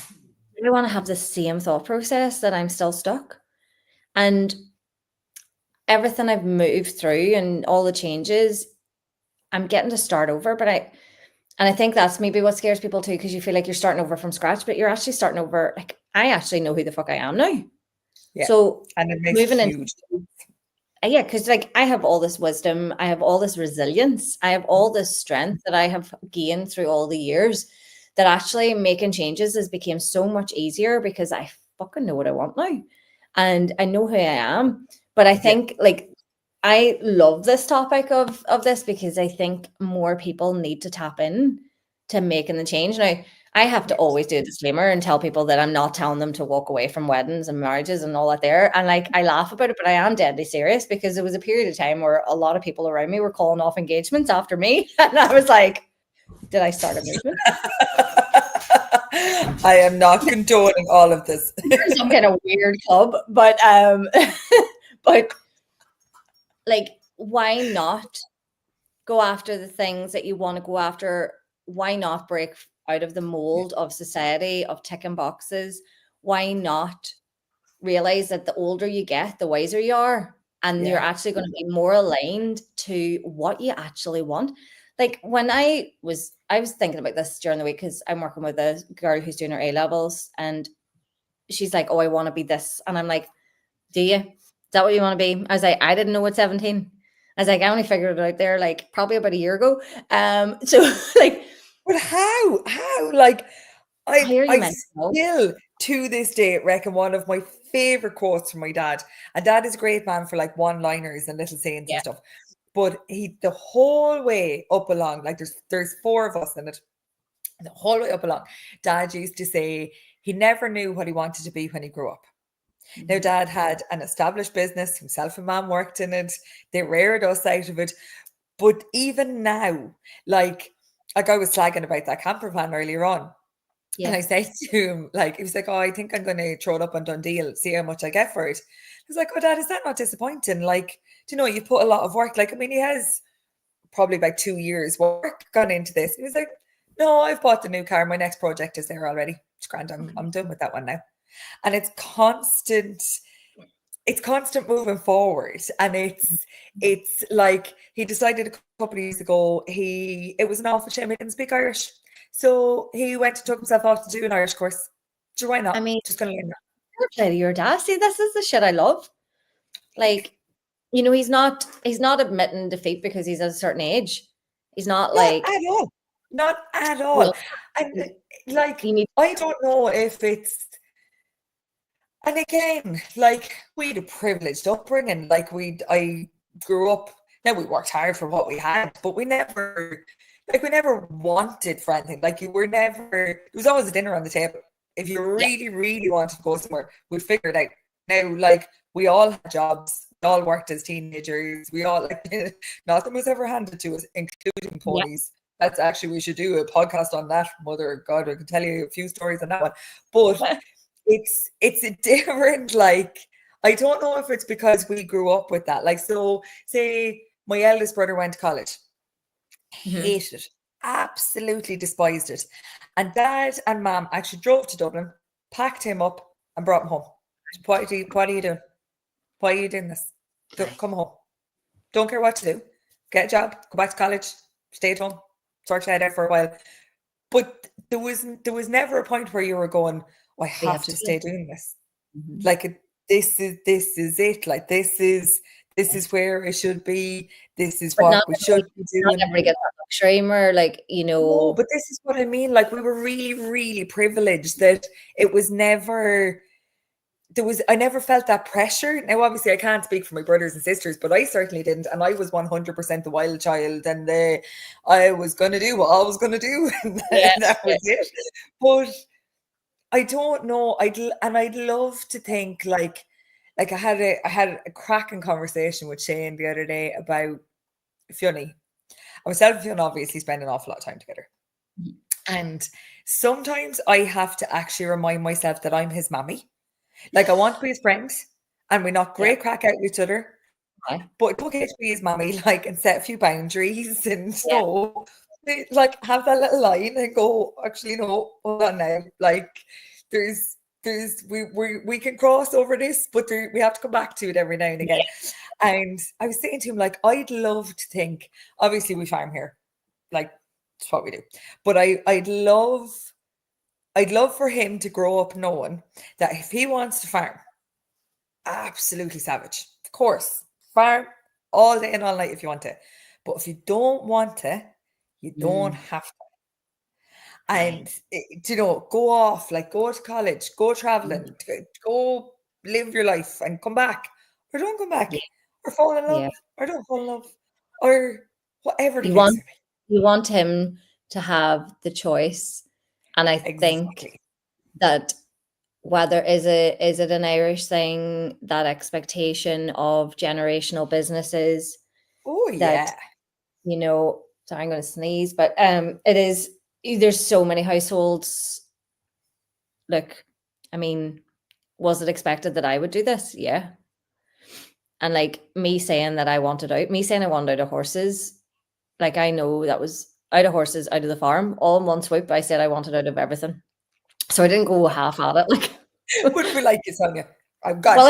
I want to have the same thought process that I'm still stuck. And everything I've moved through and all the changes, I'm getting to start over. But I think that's maybe what scares people too, because you feel like you're starting over from scratch, but you're actually starting over. Like, I actually know who the fuck I am now. Yeah. So and it makes moving huge. Yeah, because like I have all this wisdom, I have all this resilience, I have all this strength that I have gained through all the years, that actually making changes has become so much easier because I fucking know what I want now. And I know who I am. But I think like I love this topic of this because I think more people need to tap in to making the change. Now, I have to always do a disclaimer and tell people that I'm not telling them to walk away from weddings and marriages and all that there. And like, I laugh about it, but I am deadly serious because there was a period of time where a lot of people around me were calling off engagements after me. And I was like, did I start a movement? I am not condoning all of this. Some kind of weird club, but but like, why not go after the things that you want to go after? Why not break out of the mold of society, of ticking boxes? Why not realize that the older you get, the wiser you are, and you're actually going to be more aligned to what you actually want? Like when I was thinking about this during the week because I'm working with a girl who's doing her A-levels, and she's like, oh, I want to be this. And I'm like, do you? Is that what you want to be? I was like, I didn't know at 17. I was like, I only figured it out there like probably about a year ago. So like, but how? Like, How are you I meant to know? still to this day reckon one of my favorite quotes from my dad. And dad is a great man for like one-liners and little sayings and Yeah. stuff. But he the whole way up along, like there's four of us in it. The whole way up along, dad used to say he never knew what he wanted to be when he grew up. Now, Mhm. dad had an established business, himself and mom worked in it. They reared us out of it. But even now, like I was slagging about that camper van earlier on. And Yeah. I said to him, like, he was like, oh, I think I'm going to throw it up on Dundee, see how much I get for it. I was like, oh, dad, is that not disappointing? Like, do you know, you put a lot of work. Like, I mean, he has probably about 2 years work gone into this. He was like, no, I've bought the new car. My next project is there already. It's grand. I'm done with that one now. And it's constant moving forward. And it's like he decided a couple of years ago, it was an awful shame he didn't speak Irish. So he went and took himself off to do an Irish course. So why I not? mean, Just gonna learn that. fair play to your dad. See, this is the shit I love. Like, you know, he's not admitting defeat because he's at a certain age. He's not Not like, at all. Not at all. well, And like you need, I don't know if it's and again, like we had a privileged upbringing. I grew up. Now we worked hard for what we had, but we never wanted for anything. Like you were never. There was always a dinner on the table. If you yeah, really, really wanted to go somewhere, we'd figure it out. Now, like we all had jobs. We all worked as teenagers. We all like nothing was ever handed to us, including yeah. ponies. That's actually we should do a podcast on that. Mother God, I can tell you a few stories on that one. But it's a different like I don't know if it's because we grew up with that. Like so say my eldest brother went to college, Mhm. hated it, absolutely despised it. And dad and mom actually drove to Dublin, packed him up and brought him home. What are you doing? Why are you doing this? Come home. Don't care what to do. Get a job, go back to college, stay at home, sort it out for a while. But there was never a point where you were going, oh, I We have have to to do. stay doing this. Mhm. Like this is it. Like this is where it should be. This is But what we should be not doing. everybody gets that luxury more, like, you No, know, but this is what I mean. Like we were really, really privileged that it was never I never felt that pressure. Now, obviously, I can't speak for my brothers and sisters, but I certainly didn't. And I was 100% the wild child, and I was going to do what I was going to do, and yes, that was it. But I don't know. I'd love to think like I had a cracking conversation with Shane the other day about Fionny. And myself and Fionn obviously spend an awful lot of time together. And sometimes I have to actually remind myself that I'm his mammy. Like I want to be his friend and we knock yeah, great crack out with each other. okay. But it's okay to be his mammy, like, and set a few boundaries and Yeah, like have that little line and go, actually, no, hold on now. Like we can cross over this, but we have to come back to it every now and again. And I was saying to him, like, I'd love to think, obviously we farm here, like it's what we do. But I'd love for him to grow up knowing that if he wants to farm, absolutely savage. Of course, farm all day and all night if you want to. But if you don't want to, you don't mm, have to. aye, And, go off, like go to college, go mm, traveling, go live your life and come back. Or don't come back. yeah, Or fall in yeah. love. Or don't fall in love. Or whatever the You case want may be. you want him to have the choice, and I think Exactly. that whether is it an Irish thing, that expectation of generational businesses Oh that, yeah. you know, sorry, I'm going to sneeze, but it is, there's so many households. Look, I mean, was it expected that I would do this? Yeah. And like me saying that I wanted out, me saying I wanted out of horses, like I know that was out of horses, out of the farm, all in one swoop. I said I wanted out of everything. So I didn't go half at it. Like, Wouldn't be like you, Sonia. I'm gone. well,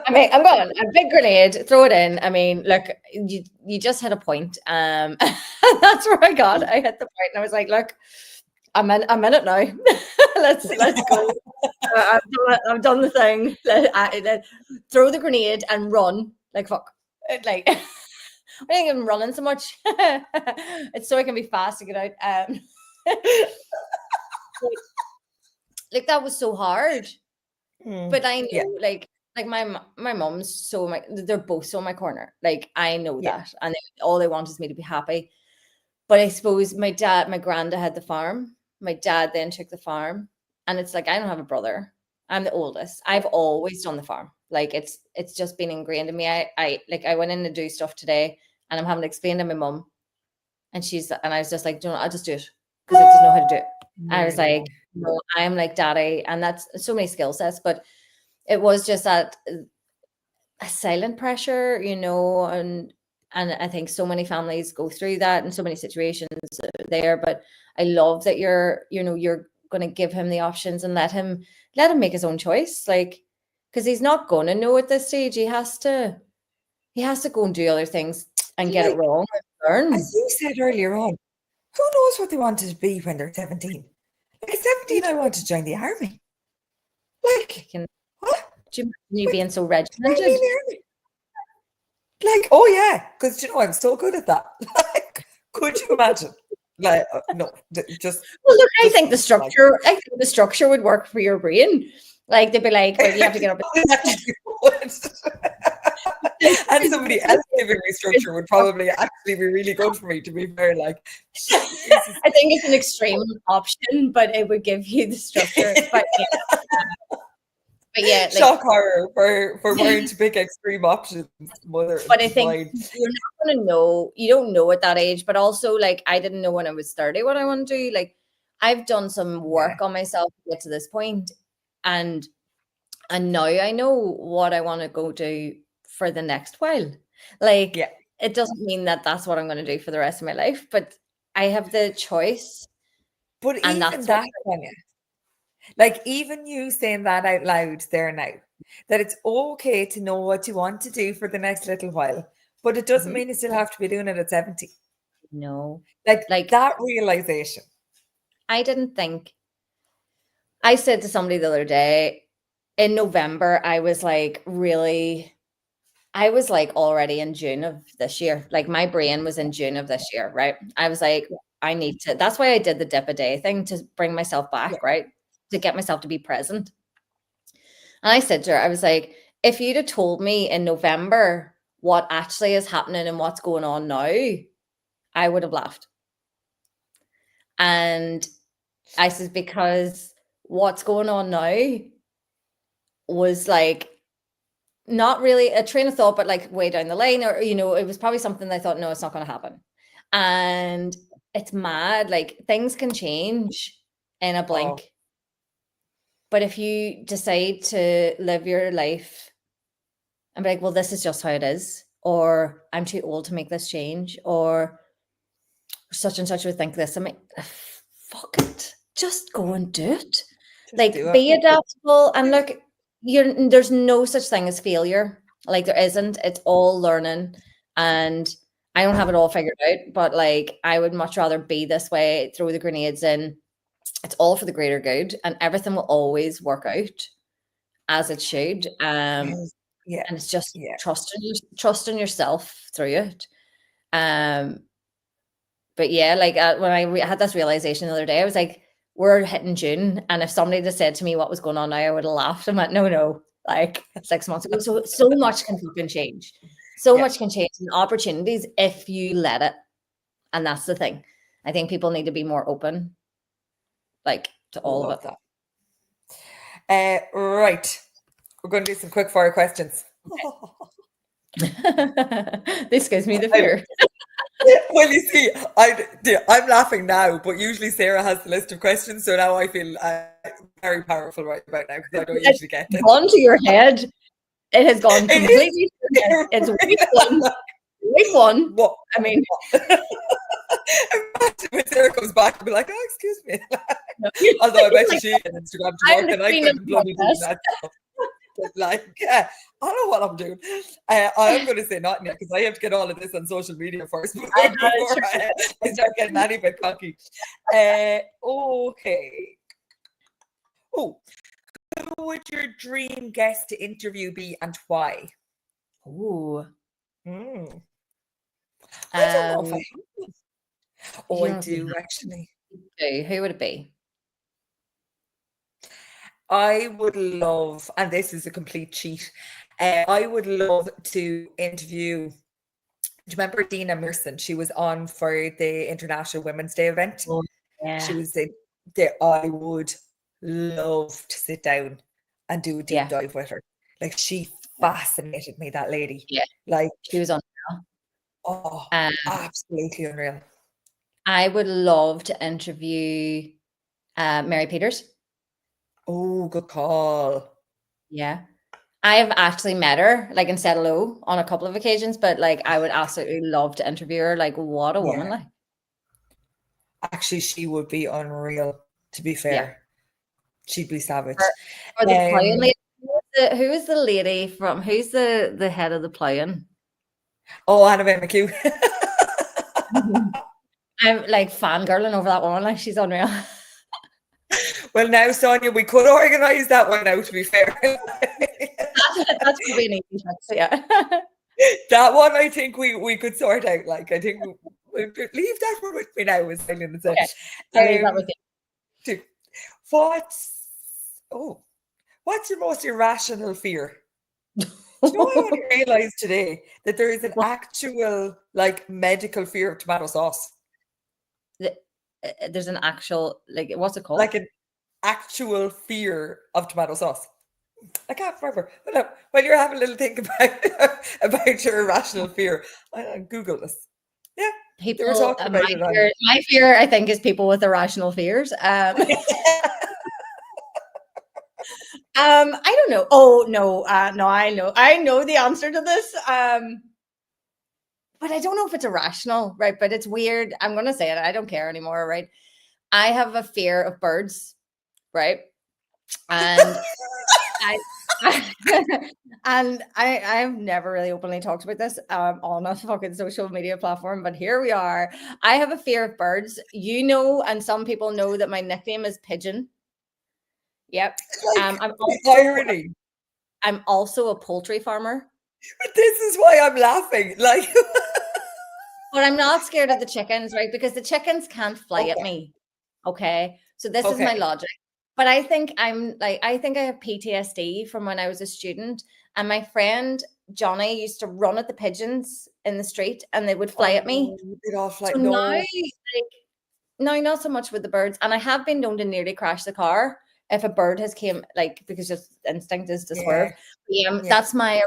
I'm going a big grenade, throw it in. I mean, look, you just hit a point. That's where I hit the point, and I was like, look, I'm in it now. let's go. I've done the thing. Throw the grenade and run like fuck. Like I think I'm running so much. It's so I can be fast to get out. like that was so hard. But I Yeah. know, like my mom's they're both so in my corner. Like I know Yeah. that, and all they want is me to be happy. But I suppose my granddad had the farm. My dad then took the farm, and it's like I don't have a brother. I'm the oldest. I've always done the farm. Like it's just been ingrained in me. I went in to do stuff today, and I'm having to explain to my mum, and I was just like, "Do you know, I'll just do it because I just know how to do it." I was like, "No, I'm like daddy," and that's so many skill sets, but it was just that a silent pressure, and I think so many families go through that and so many situations there. But I love that you're going to give him the options and let him make his own choice, like because he's not going to know at this stage. He has to go and do other things and get it Like, wrong and learn. as you said earlier on, who knows what they wanted to be when they're 17? Like, at 17, I wanted to join the army. Like, Can what? do you imagine you Like, being so what do you mean regimented? the army? Like, oh yeah, because I'm so good at that. Like, could you imagine? Like, no, just, Well, look, I think like, I think the structure would work for your brain. Like they'd be like, well, you have to get up. it actually would. And somebody else giving me structure would probably actually be really good for me, to be fair. Like, Jesus. I think it's an extreme option, but it would give you the structure. But yeah, like, Shock horror for Muireann to pick extreme options. Mother but I think divine. you're not going to know. You don't know at that age. But also, like, I didn't know when I was 30 what I want to do. Like, I've done some work on myself to get to this point, and now I know what I want to go do for the next while. Like, Yeah. it doesn't mean that that's what I'm going to do for the rest of my life, but I have the choice, But and even that's what. that, Sonia, like even you saying that out loud there now, that it's okay to know what you want to do for the next little while, but it doesn't Mhm. mean you still have to be doing it at 70. No, Like like that realization. I didn't think. I said to somebody the other day in November, I was like already in June of this year. Like my brain was in June of this year, right? I was like, I need to, that's why I did the dip a day thing to bring myself Yeah. back, right? To get myself to be present. And I said to her, I was like, if you'd have told me in November what actually is happening and what's going on now, I would have laughed. And I said, because what's going on now was like not really a train of thought, but like way down the line, or it was probably something I thought, no, it's not going to happen. And it's mad, like things can change in a Oh, blink. But if you decide to live your life and be like, well, this is just how it is, or I'm too old to make this change, or such and such would think this, I mean, fuck it, just go and do it. just Like, do it. be adaptable. And look, there's no such thing as failure. Like, there isn't. It's all learning. And I don't have it all figured out, but like, I would much rather be this way, throw the grenades in. It's all for the greater good, and everything will always work out as it should. Yes. Yeah. And it's just Yeah. trusting yourself through it. But yeah, like when I had this realization the other day, I was like, we're hitting June, and if somebody just said to me what was going on now, I would have laughed. I went, no, like 6 months ago. So much can fucking change. So Yeah. much can change in opportunities if you let it. And that's the thing. I think people need to be more open, like to all of Love it. that. Right. We're going to do some quick fire questions. This gives me the fear. Well, you see, I'm laughing now, but usually Sarah has the list of questions, so now I feel very powerful right about now because I don't usually get It's it. gone to your head. It has gone It is. completely to your head. It's week one. Week one. What? I mean, Imagine when Sarah comes back and be like, "Oh, excuse me." you're Although I bet you like, she had Instagram to I'm work, the and I queen of couldn't the bloody do podcast. that stuff. But like, yeah, I don't know what I'm doing. I'm going to say nothing yet because I have to get all of this on social media first before I start getting any bit cocky. Okay. Oh, who would your dream guest to interview be and why? Ooh. I don't know if I have. Oh, I you know, do actually. who would it be? I would love, and this is a complete cheat, I would love to interview. Do you remember Dina Mearson? She was on for the International Women's Day event. Oh, She yeah. was in there. I would love to sit down and do a deep Yeah. dive with her. Like, she fascinated me, that lady. Yeah. Like, She was on. oh, absolutely unreal. I would love to interview Mary Peters. Oh, good call. Yeah. I have actually met her, like, and said hello on a couple of occasions, but like I would absolutely love to interview her. Like, what a woman, Yeah. like. Actually, she would be unreal, to be Yeah. fair. She'd be savage. Or the ploughing lady. Who is the lady from, who's the head of the ploughing? Oh, Annabelle McHugh. I'm like fangirling over that woman, like she's unreal. Well, now, Sonia, we could organise that one now, to be fair. That's probably an easy fix, yeah. That one, I think we could sort out. Like, I think we leave that one with me now, as Eileen said. Okay. I'll leave that with you. What's your most irrational fear? Do you know, I only realised today that there is an actual, like, medical fear of tomato sauce. There's an actual, like, what's it called? Like an actual fear of tomato sauce. I can't remember. But no, while you're having a little think about your irrational fear, I Google this. Yeah, People, they were talking about it. My fear, I think, is people with irrational fears. I don't know. Oh no, no, I know the answer to this. But I don't know if it's irrational, right? But it's weird. I'm gonna say it. I don't care anymore, right? I have a fear of birds, right? And I've never really openly talked about this on a fucking social media platform, but here we are. I have a fear of birds. You know, and some people know that my nickname is Pigeon. Yep. I'm also a poultry farmer. But this is why I'm laughing. Like, but I'm not scared of the chickens, right? Because the chickens can't fly at me. Okay. So this is my logic. But I think I have PTSD from when I was a student, and my friend Johnny used to run at the pigeons in the street and they would fly at me. They'd all fly. So now, not so much with the birds. And I have been known to nearly crash the car if a bird has came, like, because just instinct is to swerve. That's my,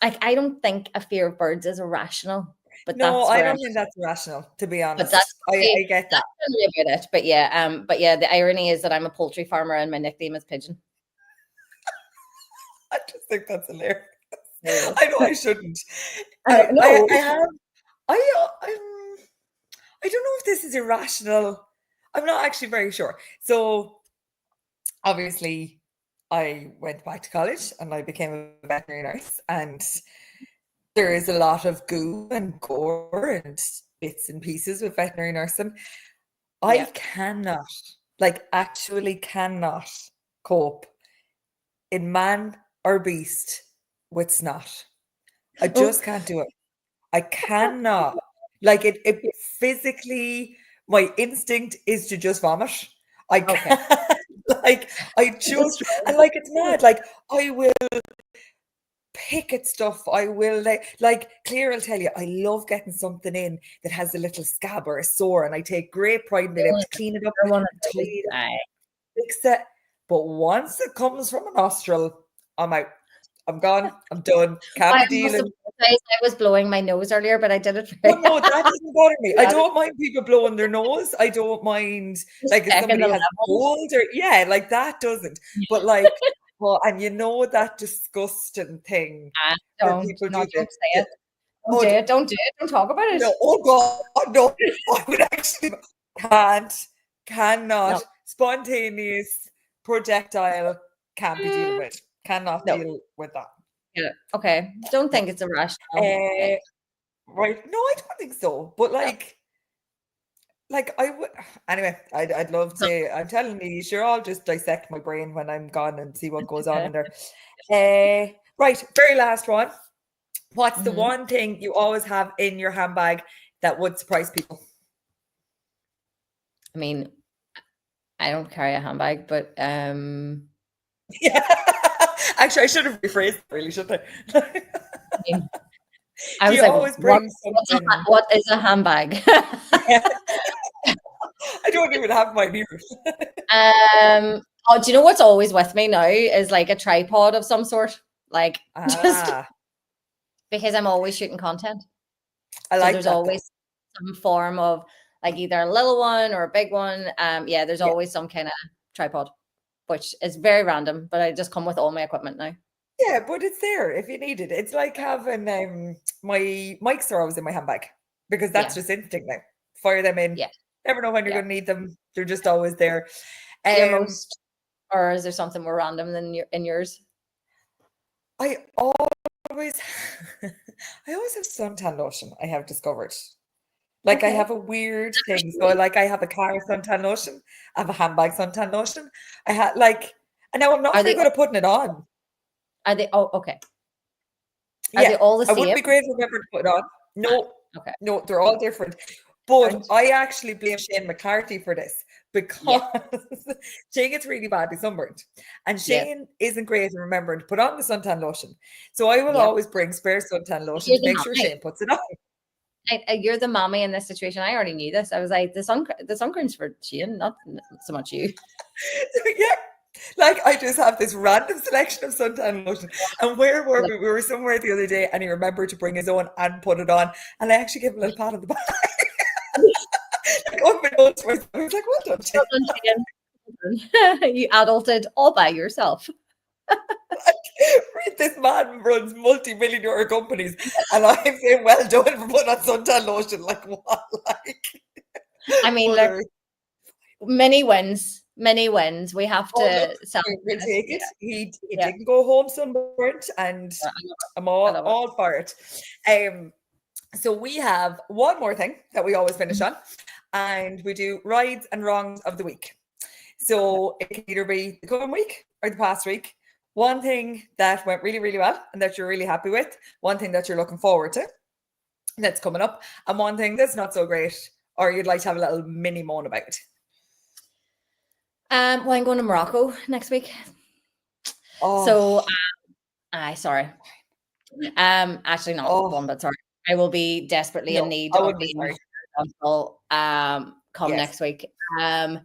like, I don't think a fear of birds is irrational. But no, I don't think that's irrational, to be honest. But I get that. That's about it. But yeah, the irony is that I'm a poultry farmer and my nickname is Pigeon. I just think that's hilarious. I know I shouldn't. I don't know if this is irrational. I'm not actually very sure. So obviously I went back to college and I became a veterinary nurse, and there is a lot of goo and gore and bits and pieces with veterinary nursing. I cannot, like, actually cannot cope in man or beast with snot. I just can't do it. I cannot. Like, it physically, my instinct is to just vomit. I can't. Like, I just, and like, it's mad. Like, I will pick at stuff. I will, like Claire will tell you, I love getting something in that has a little scab or a sore, and I take great pride in being able to clean it up, fix it. But once it comes from a nostril, I'm out. I'm gone. I'm done. Can't be dealing. I was blowing my nose earlier, but I did it. Oh, no, that doesn't bother me. I don't mind people blowing their nose. I don't mind, like, if somebody has a cold or like, that doesn't. But like, well, and you know that disgusting thing that people do. Don't say it. Don't do it. Don't do it. Don't talk about it. No, oh God, no! I would actually cannot spontaneous projectile can't be dealing with. Cannot deal with that. Yeah. Okay. Don't think it's irrational. Right? No, I don't think so. But like I would anyway. I'd love to. I'm telling you, sure. I'll just dissect my brain when I'm gone and see what goes on in there. Right. Very last one. What's the one thing you always have in your handbag that would surprise people? I mean, I don't carry a handbag, but Yeah. Actually, I should have rephrased it, really, shouldn't I? I Do was you like, always bring something? what is a handbag? Yeah. I don't even have mine here. Oh, do you know what's always with me now is like a tripod of some sort, like just because I'm always shooting content. I So like there's that. always some form of like either a little one or a big one. Yeah, there's always some kind of tripod, which is very random, but I just come with all my equipment now. Yeah, but it's there if you need it. It's like having my mics are always in my handbag because that's just instinct now. Fire them in. Yeah. Never know when you're going to need them. They're just always there. Your most, or is there something more random than in yours? I always have suntan lotion, I have discovered. Like I have a weird thing. So I have a car suntan lotion. I have a handbag suntan lotion. I had and now I'm not very good at putting it on. Are they okay? Are Yeah, they all the I same? wouldn't be great for remembering to put it on. No, Okay. no, they're all different. But I actually blame Shane McCarthy for this because Shane gets really badly sunburned. And Shane isn't great at remembering to put on the suntan lotion. So I will always bring spare suntan lotion to make sure Shane puts it on. You're the mommy in this situation. I already knew this. I was like, the sun cream's for Shane, not so much you. Yeah. Like I just have this random selection of suntan lotion. And where were we? We were somewhere the other day and he remembered to bring his own and put it on. And I actually gave him a little pat on the back. Like unbeknownst to myself. I was like, well done, Shane. You adulted all by yourself. This man runs multi-million-euro companies and I'm saying well done for putting on suntan lotion. Like what? I mean, look, many wins. We have to we'll take it. He didn't go home sunburnt and I'm all for it. So we have one more thing that we always finish on, and we do rights and wrongs of the week. So it can either be the coming week or the past week. One thing that went really, really well and that you're really happy with, one thing that you're looking forward to that's coming up, and one thing that's not so great or you'd like to have a little mini moan about. Well, I'm going to Morocco next week. Oh. So, sorry. Actually not one, but sorry. I will be desperately in need of being until come next week. So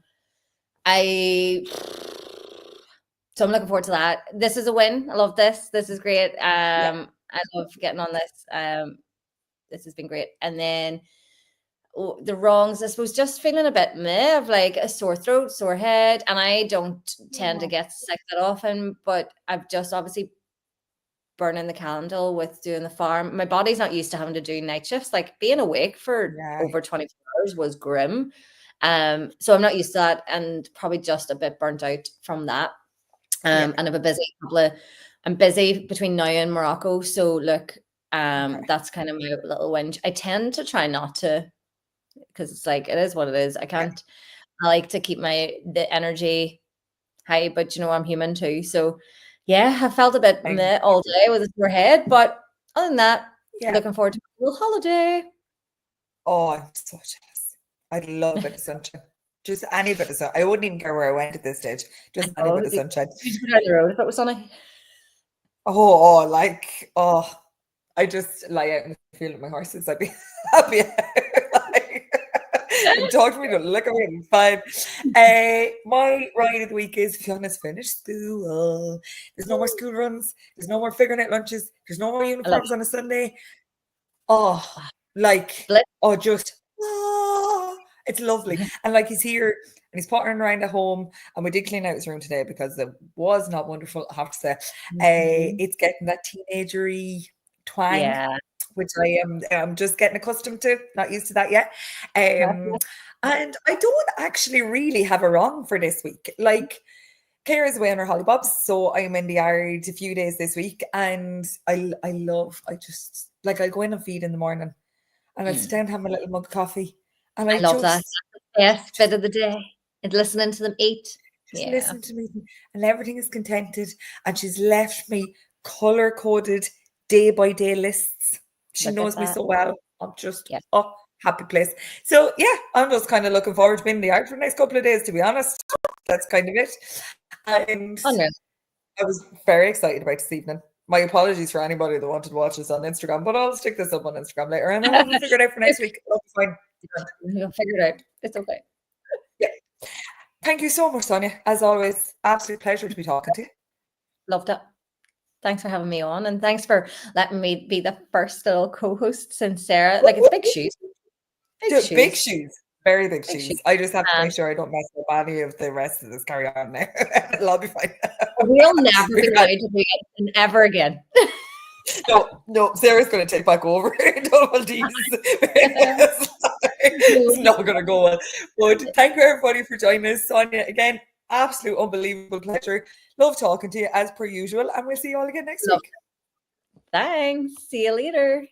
I'm looking forward to that. This is a win. I love this. This is great. I love getting on this. This has been great. And then the wrongs, I suppose, just feeling a bit meh of like a sore throat, sore head. And I don't tend to get sick that often, but I've just obviously burning the candle with doing the farm. My body's not used to having to do night shifts. Like being awake for over 24 hours was grim. So I'm not used to that and probably just a bit burnt out from that. And I'm I'm busy between now and Morocco. So look, that's kind of my little whinge. I tend to try not to, because it's like, it is what it is. I like to keep the energy high, but I'm human too. So yeah, I felt a bit meh all day with a sore head, but other than that, looking forward to a little holiday. Oh, I'm so jealous. I'd love a bit of sunshine. Just any bit of sun. I wouldn't even care where I went at this stage. Just any bit of sunshine. You'd go down the road if it was sunny. I just lie out in the field with my horses. I'd be happy. Talk to me, don't look at me, I'm fine. My ride of the week is Fiona's finished school. There's no more school runs. There's no more figuring out lunches. There's no more uniforms on a Sunday. It's lovely. And he's here and he's pottering around at home, and we did clean out his room today because it was not wonderful, I have to say. It's getting that teenagery twang, which I'm just getting accustomed to, not used to that yet. And I don't actually really have a wrong for this week. Claire's away on her hollybobs, so I'm in the yard a few days this week, and I'll go in and feed in the morning, and I'll sit down and have my little mug of coffee, and I love that. Yes, bit of the day, and listening to them eat. Just listen to me, and everything is contented, and she's left me color-coded day-by-day lists. She knows me so well. I'm just happy place. So yeah, I'm just kind of looking forward to being in the yard for the next couple of days, to be honest. That's kind of it. And I was very excited about this evening. My apologies for anybody that wanted to watch this on Instagram, but I'll stick this up on Instagram later and I'll have it figured out for next week. It'll be fine. We'll figure it out. It's okay. Yeah. Thank you so much, Sonia. As always, absolute pleasure to be talking to you. Loved it. Thanks for having me on, and thanks for letting me be the first little co-host since Sarah. Like, it's big shoes. Big shoes. Very big shoes. shoes. I just have to make sure I don't mess up any of the rest of this carry on now. I'll be fine. We'll never be allowed to do it ever again. No, Sarah's going to take back over. Double D's. It's not going to go well. But thank you, everybody, for joining us. Sonia, again, absolute unbelievable pleasure. Love talking to you as per usual, and we'll see you all again next week. Thanks. See you later.